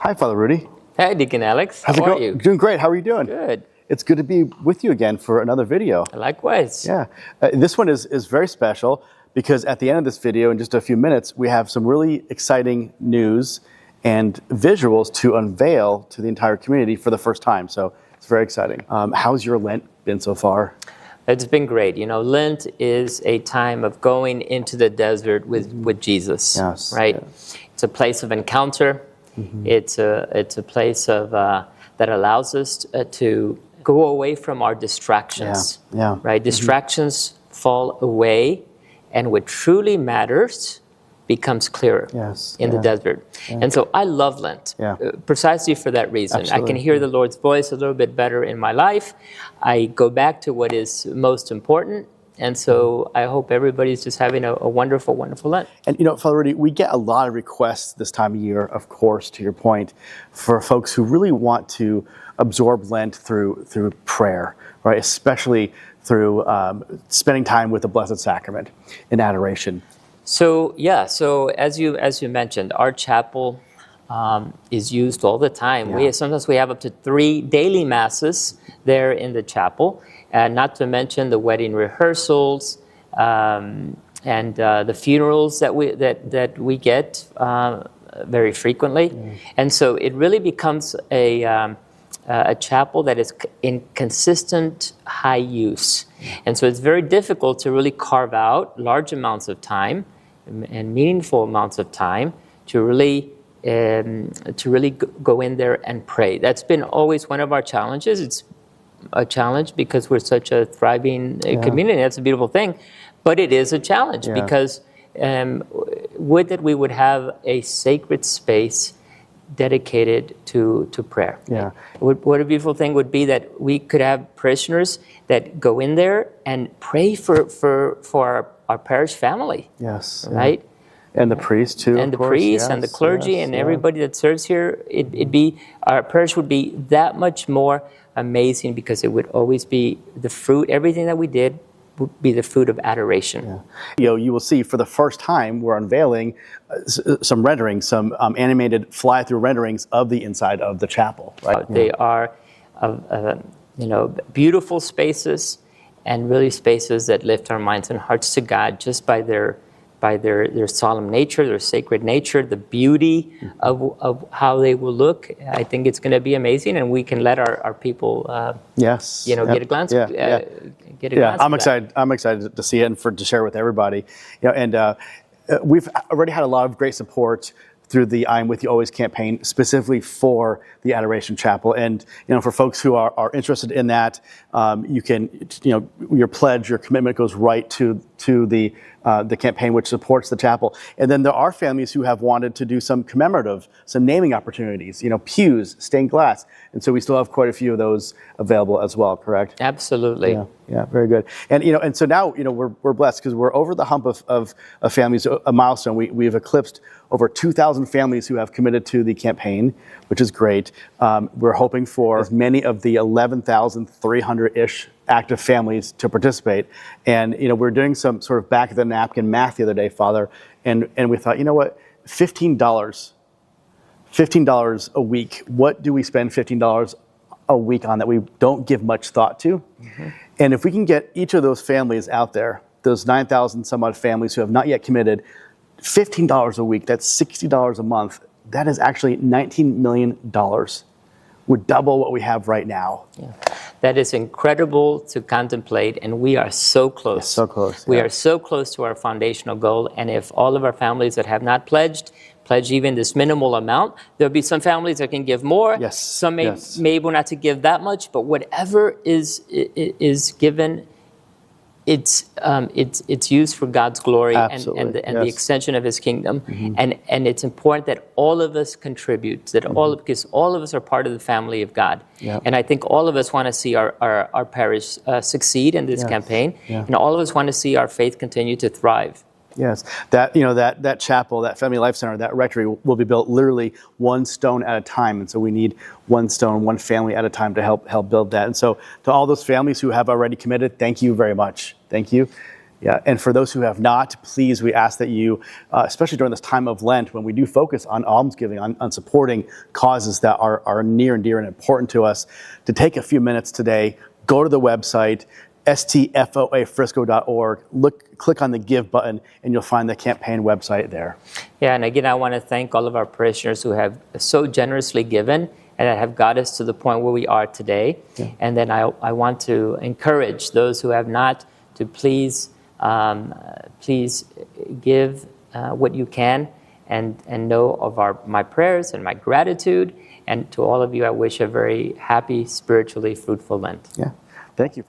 Hi, Father Rudy. Hey, Deacon Alex. How are you? Doing great. How are you doing? Good. It's good to be with you again for another video. Likewise. Yeah. This one is very special because at the end of this video, in just a few minutes, we have some really exciting news and visuals to unveil to the entire community for the first time. So it's very exciting. How's your Lent been so far? It's been great. You know, Lent is a time of going into the desert with Jesus, Yes, right? yes. It's a place of encounter. Mm-hmm. It's a place of that allows us to go away from our distractions, right? Distractions fall away, and what truly matters becomes clearer in the desert. Yeah. And so I love Lent, precisely for that reason. Absolutely. I can hear the Lord's voice a little bit better in my life. I go back to what is most important. And so I hope everybody's just having a wonderful, wonderful Lent. And, you know, Father Rudy, we get a lot of requests this time of year, of course, to your point, for folks who really want to absorb Lent through prayer, right? Especially through spending time with the Blessed Sacrament in adoration. So, so as you mentioned, our chapel is used all the time. Yeah. Sometimes we have up to 3 daily masses there in the chapel. Not to mention the wedding rehearsals and the funerals that we get very frequently, and so it really becomes a chapel that is in consistent high use, and so it's very difficult to really carve out large amounts of time and meaningful amounts of time to really go in there and pray. That's been always one of our challenges. It's a challenge because we're such a thriving community. That's a beautiful thing, but it is a challenge because would that we would have a sacred space dedicated to prayer. Yeah. What a beautiful thing would be that we could have parishioners that go in there and pray for our parish family. Yes. Right. And the priest too. And the priest and the clergy and everybody that serves here. Our parish would be that much more amazing because it would always be the fruit. Everything that we did would be the fruit of adoration. Yeah. You know, you will see for the first time we're unveiling some renderings, some animated fly-through renderings of the inside of the chapel. Right? They are, beautiful spaces, and really spaces that lift our minds and hearts to God just by their solemn nature, their sacred nature, the beauty of how they will look. I think it's going to be amazing, and we can let our people, get a glance. Get a glance. I'm excited. I'm excited to see it and to share with everybody. You know, and we've already had a lot of great support through the I'm With You Always campaign, specifically for the Adoration Chapel. And, you know, for folks who are interested in that, you can, your pledge, your commitment goes right to the campaign, which supports the chapel. And then there are families who have wanted to do some commemorative, some naming opportunities, pews, stained glass. And so we still have quite a few of those available as well, correct? Absolutely. Yeah, very good. And, and so now, we're blessed because we're over the hump of families, a milestone. We've eclipsed over 2,000 families who have committed to the campaign, which is great. We're hoping for as many of the 11,300-ish active families to participate. And, we're doing some sort of back of the napkin math the other day, Father, and we thought, you know what, $15 a week. What do we spend $15 a week on that we don't give much thought to? Mm-hmm. And if we can get each of those families out there, those 9,000 some odd families who have not yet committed, $15 a week, that's $60 a month. That is actually $19 million. Would double what we have right now. Yeah. That is incredible to contemplate, and we are so close. Yes, so close. We are so close to our foundational goal, and if all of our families that have not pledge even this minimal amount, there'll be some families that can give more. Yes. Some may able not to give that much, but whatever is given, it's used for God's glory and the extension of His kingdom, and it's important that all of us contribute, because all of us are part of the family of God, and I think all of us want to see our parish succeed in this campaign, and all of us want to see our faith continue to thrive. Yes, that chapel, that Family Life Center, that rectory will be built literally one stone at a time, and so we need one stone, one family at a time to help build that. And so, to all those families who have already committed, thank you very much. Thank you. Yeah, and for those who have not, please, we ask that you, especially during this time of Lent, when we do focus on almsgiving, on supporting causes that are near and dear and important to us, to take a few minutes today, go to the website, stfoafrisco.org, click on the Give button, and you'll find the campaign website there. Yeah, and again, I want to thank all of our parishioners who have so generously given and that have got us to the point where we are today. Yeah. And then I want to encourage those who have not to please give what you can, and know of my prayers and my gratitude. And to all of you, I wish a very happy, spiritually fruitful Lent. Yeah, thank you.